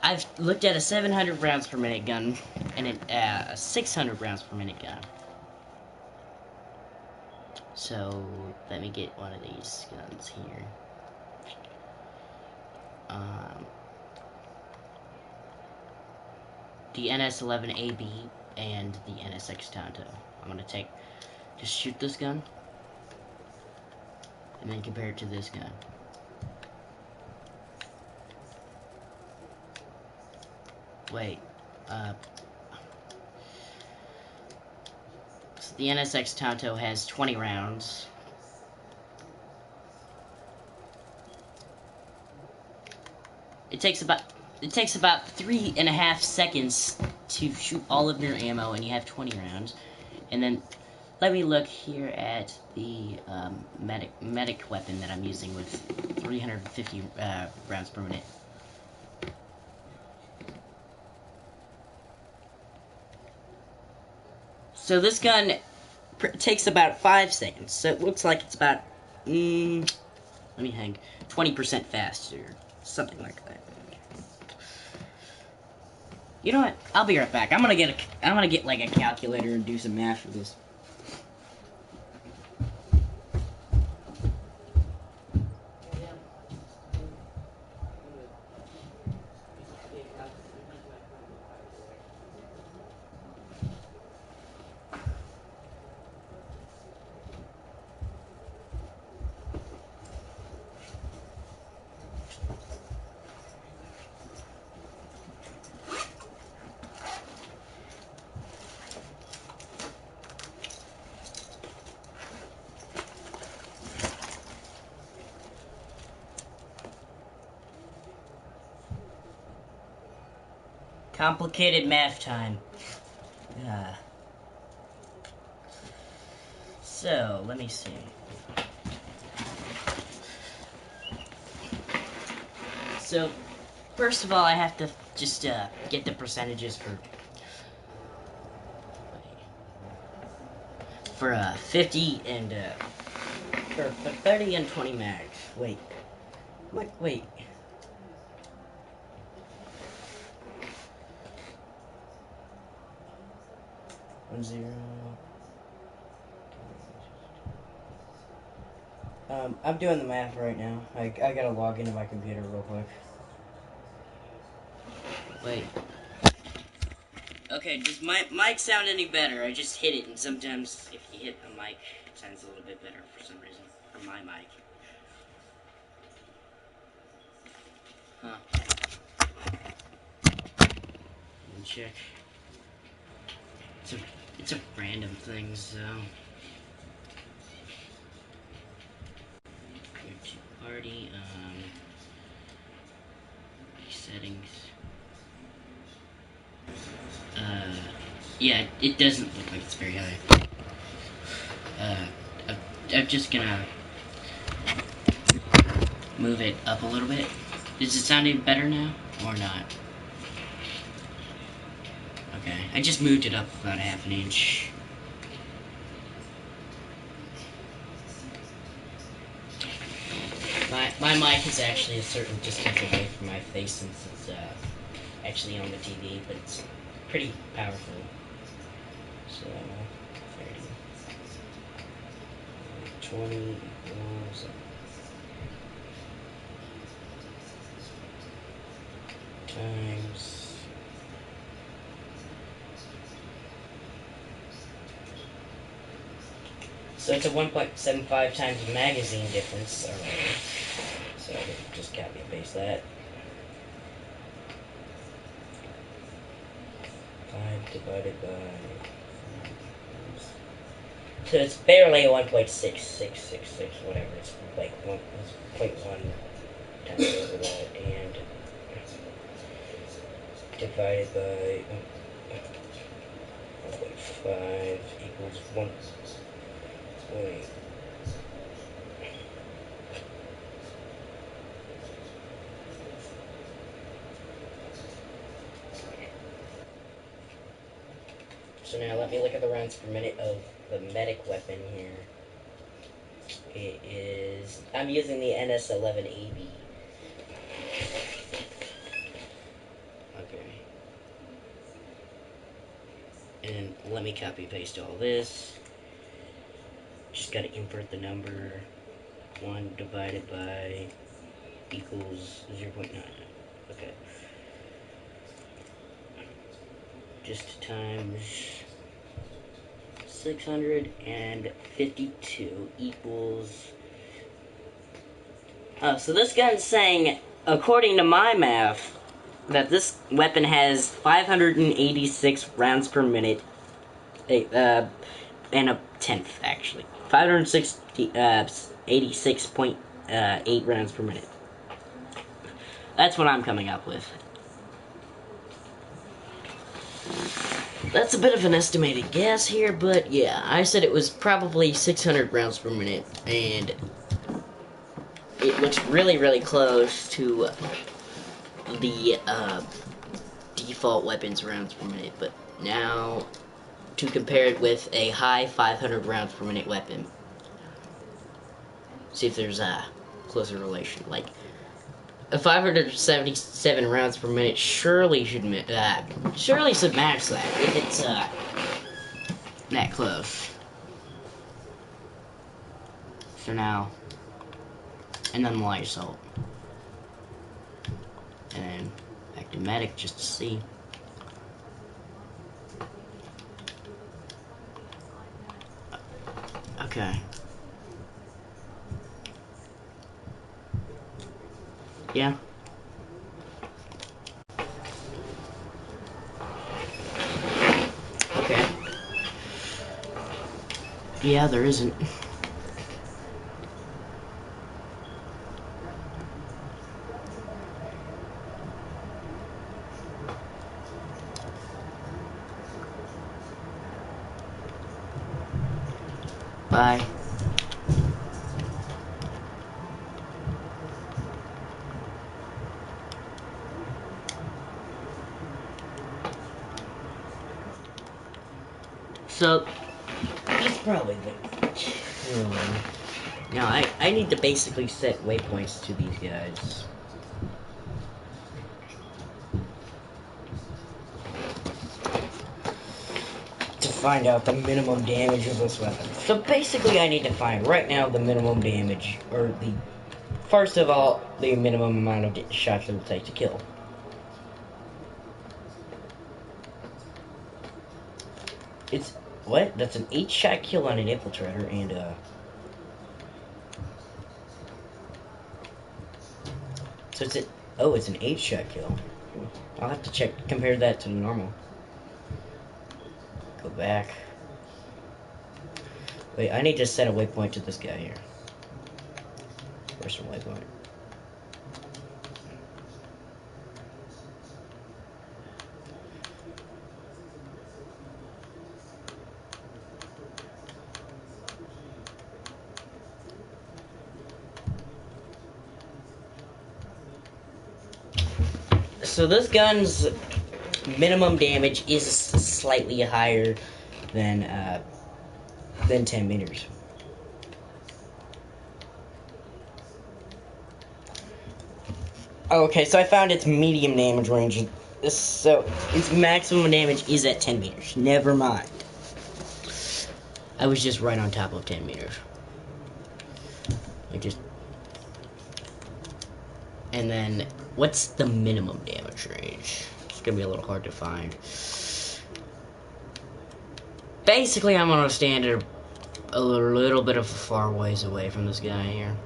I've looked at a 700 rounds per minute gun and a 600 rounds per minute gun. So let me get one of these guns here. The NS11AB and the NSX Tanto. I'm gonna just shoot this gun and then compare it to this gun. Wait, so the NSX Tanto has 20 rounds. It takes about 3.5 seconds to shoot all of your ammo, and you have 20 rounds. And then let me look here at the medic weapon that I'm using with 350 rounds per minute. So this gun takes about 5 seconds. So it looks like it's about let me hang 20% faster, something like that. You know what? I'll be right back. I'm gonna get like a calculator and do some math for this. Complicated math time. So, let me see. So, first of all, I have to just get the percentages for 50 and for 30 and 20 mags. Wait. Wait. Zero. I'm doing the math right now. I gotta log into my computer real quick. Wait. Okay, does my mic sound any better? I just hit it, and sometimes if you hit the mic, it sounds a little bit better for some reason. For my mic. Huh. Let me check. It's a random thing, so... Go to party, settings. Yeah, it doesn't look like it's very high. I'm just gonna move it up a little bit. Is it sounding better now, or not? Okay, I just moved it up about 1/2 inch. My mic is actually a certain distance away from my face since it's actually on the TV, but it's pretty powerful. So, 30, 20 equals times so it's a 1.75 times magazine difference. Alright. So I can just copy and paste that. 5 divided by... So it's barely 1.6666, whatever. It's like 1.1 times over that, and divided by 1.5 equals 1. Wait. So now let me look at the rounds per minute of the medic weapon here. It is... I'm using the NS11AB. And let me copy paste all this. Just gotta invert the number. 1 divided by equals 0.9. Okay. Just times 652 equals... Oh, so this gun's saying, according to my math, that this weapon has 586 rounds per minute, and a tenth, actually. 586.8 rounds per minute. That's what I'm coming up with. That's a bit of an estimated guess here, but yeah, I said it was probably 600 rounds per minute, and it looks really, really close to the default weapons rounds per minute, but now to compare it with a high 500 rounds per minute weapon. See if there's a closer relation. Like, a 577 rounds per minute surely should match that if it's that close. So now, and then light assault, and then back to medic just to see. Okay. Yeah. Okay. Yeah, there isn't. Bye. So, he's probably the... Now, I need to basically set waypoints to these guys. To find out the minimum damage of this weapon. So basically I need to find right now the minimum damage, or the... First of all, the minimum amount of shots it will take to kill. It's... What? That's an 8-shot kill on an infiltrator, and so it's a... Oh, it's an 8-shot kill. I'll have to compare that to the normal. Go back. Wait, I need to set a waypoint to this guy here. Where's the waypoint? So this gun's minimum damage is slightly higher than 10 meters. Okay, so I found its medium damage range. So its maximum damage is at 10 meters. Never mind. I was just right on top of 10 meters. And then, what's the minimum damage range? It's gonna be a little hard to find. Basically, I'm gonna stand a little bit of a far ways away from this guy here.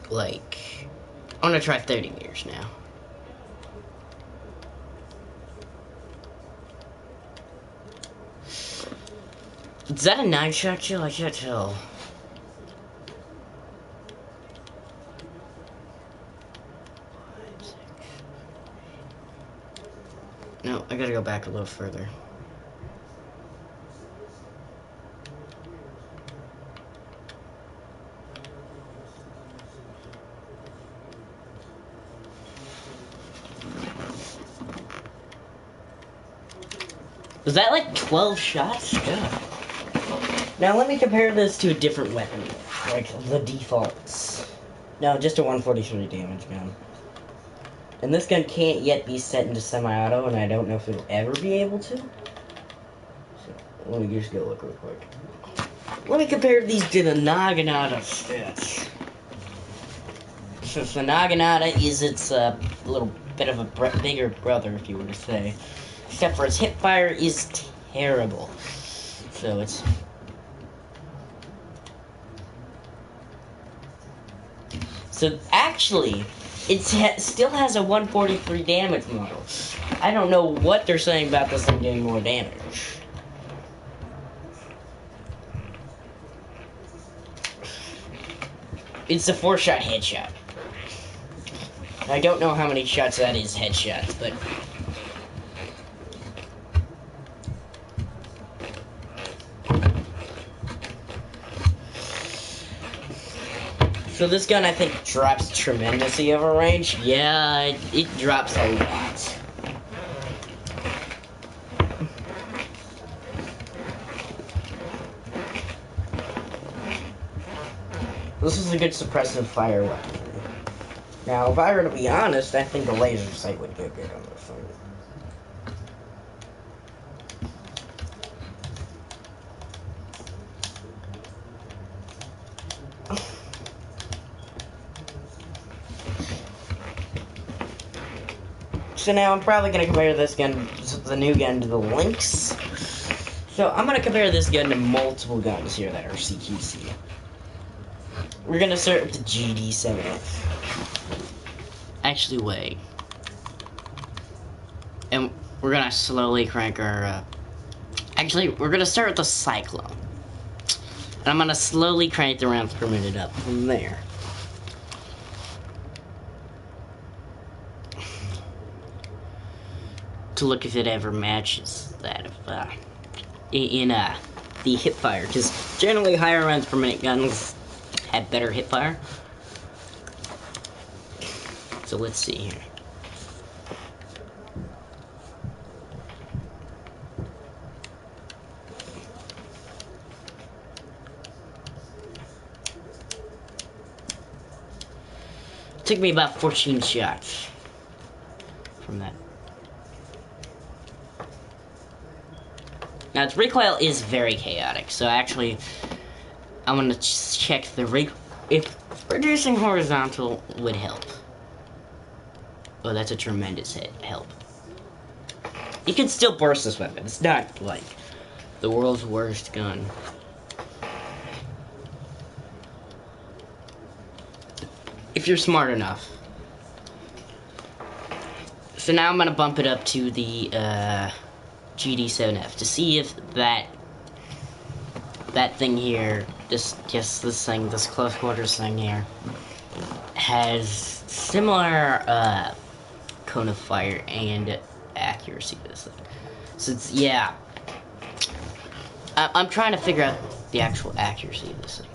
Like, I'm gonna try 30 meters now. Is that a 9-shot kill? I can't tell. No, I gotta go back a little further. Was that like 12 shots? Yeah. Now let me compare this to a different weapon, like the defaults. No, just a 143 damage gun. And this gun can't yet be set into semi-auto, and I don't know if it'll ever be able to. So, let me just go look real quick. Let me compare these to the Naginata stats. Since the Naginata is its little bit of a bigger brother, if you were to say. Except for its hipfire is terrible. So it's... So actually, it still has a 143 damage model. I don't know what they're saying about this thing doing more damage. It's a 4-shot headshot. I don't know how many shots that is headshots, but... So this gun, I think, drops tremendously over range. Yeah, it drops a lot. This is a good suppressive fire weapon. Now, if I were to be honest, I think a laser sight would go good on this thing. So now I'm probably going to compare this gun, the new gun, to the Lynx. So I'm going to compare this gun to multiple guns here that are CQC. We're going to start with the GD7F. Actually, wait. And we're going to slowly crank our... Actually, we're going to start with the Cyclone. And I'm going to slowly crank the rounds per minute up from there. To look if it ever matches that of the hip fire, because generally higher rounds per minute guns have better hip fire. So let's see here. It took me about 14 shots from that. Now, its recoil is very chaotic, so actually, I'm gonna check the if reducing horizontal would help. Oh, that's a tremendous help. You can still burst this weapon. It's not, like, the world's worst gun. If you're smart enough. So now I'm gonna bump it up to the, GD7F to see if that thing here, this close quarters thing here, has similar cone of fire and accuracy to this thing. So it's, yeah, I'm trying to figure out the actual accuracy of this thing.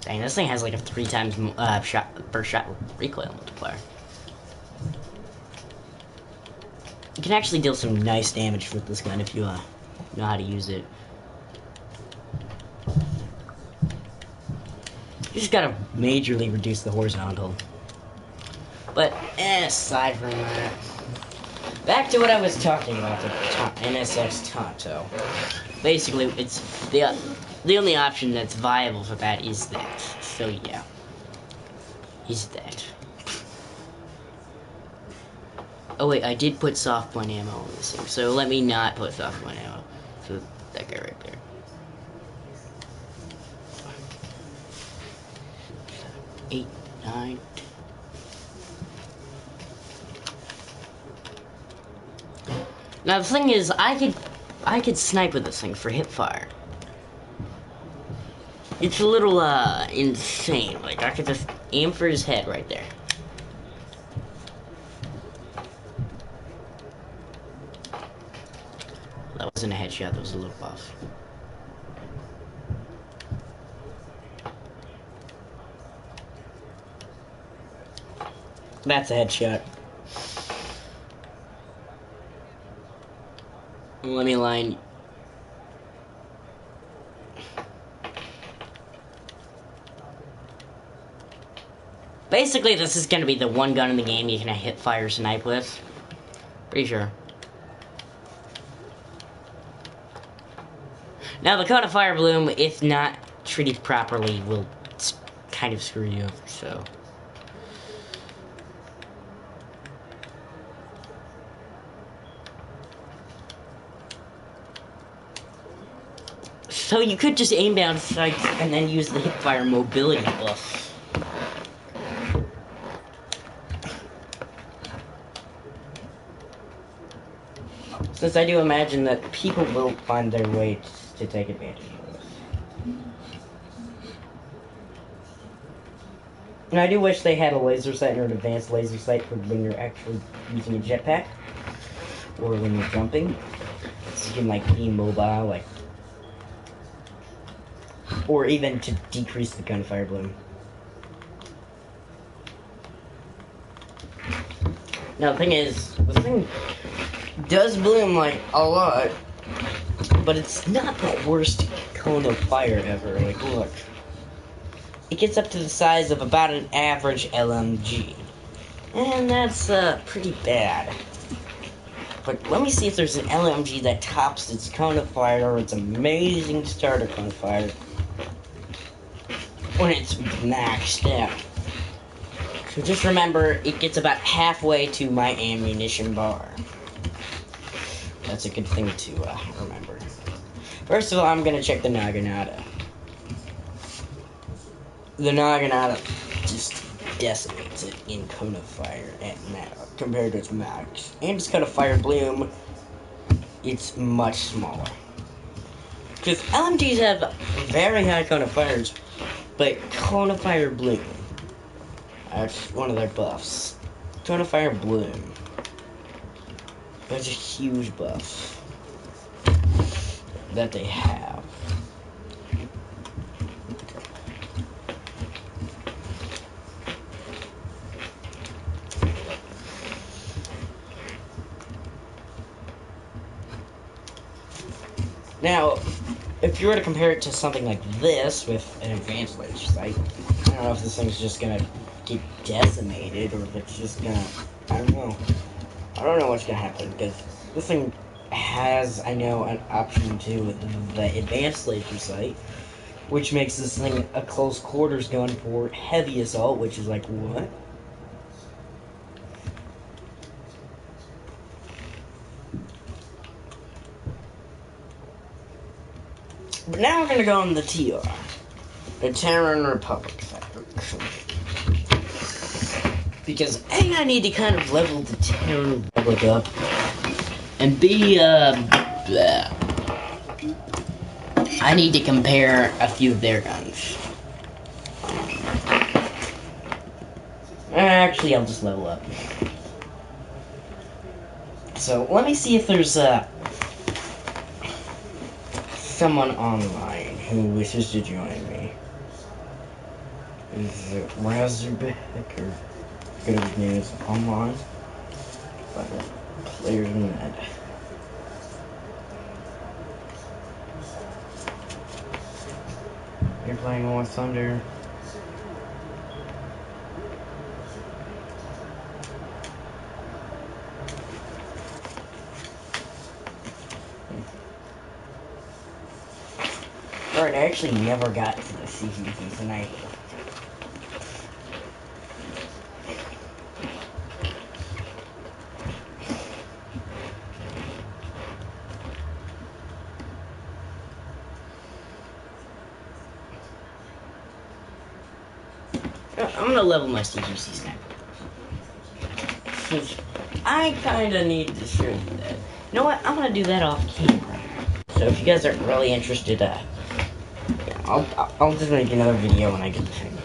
Dang, this thing has like a 3 times per shot recoil multiplier. You can actually deal some nice damage with this gun if you know how to use it. You just gotta majorly reduce the horizontal. But aside from that, back to what I was talking about, the NSX Tanto. Basically, it's the only option that's viable for that is that. So yeah, is that. Oh wait, I did put soft point ammo on this thing, so let me not put soft point ammo. So that guy right there. 8, 9. Now the thing is, I could snipe with this thing for hip fire. It's a little insane. Like I could just aim for his head right there. That wasn't a headshot, that was a little buff. That's a headshot. Let me line. Basically, this is gonna be the one gun in the game you can hit fire snipe with. Pretty sure. Now, the cone of fire bloom, if not treated properly, will kind of screw you, so. So you could just aim down sights and then use the hipfire mobility buff. Since I do imagine that people will find their way to take advantage of this. And I do wish they had a laser sight or an advanced laser sight for when you're actually using a jetpack. Or when you're jumping. So you can like be mobile, like. Or even to decrease the gunfire bloom. Now the thing is, the thing does bloom like a lot, but it's not the worst cone of fire ever. Like, look. It gets up to the size of about an average LMG. And that's pretty bad. But let me see if there's an LMG that tops its cone of fire or its amazing starter cone of fire when it's maxed out. So just remember, it gets about halfway to my ammunition bar. That's a good thing to remember. First of all, I'm gonna check the Naginata. The Naginata just decimates it in cone of fire at max compared to its max. And its cone of fire bloom, it's much smaller. Because LMGs have very high cone of fires, but cone of fire bloom, that's one of their buffs. Cone of fire bloom. That's a huge buff that they have. Now, if you were to compare it to something like this with an advanced laser sight, I don't know if this thing's just gonna get decimated or if it's just gonna, I don't know. I don't know what's gonna happen because this thing has, I know, an option to the advanced laser sight, which makes this thing a close quarters gun for heavy assault, which is like, what? But now we're gonna go on the TR, the Terran Republic faction. Because A, I need to kind of level the Terran Republic up, and B, I need to compare a few of their guns. Actually, I'll just level up. So, let me see if there's, someone online who wishes to join me. Is it Razorback or good news online? But players mad. You're playing War Thunder. Alright, I actually never got to the season tonight. I'm gonna level my CGC sniper. I kinda need to show you that. You know what? I'm gonna do that off camera. So if you guys are really interested, I'll just make another video when I get the thing.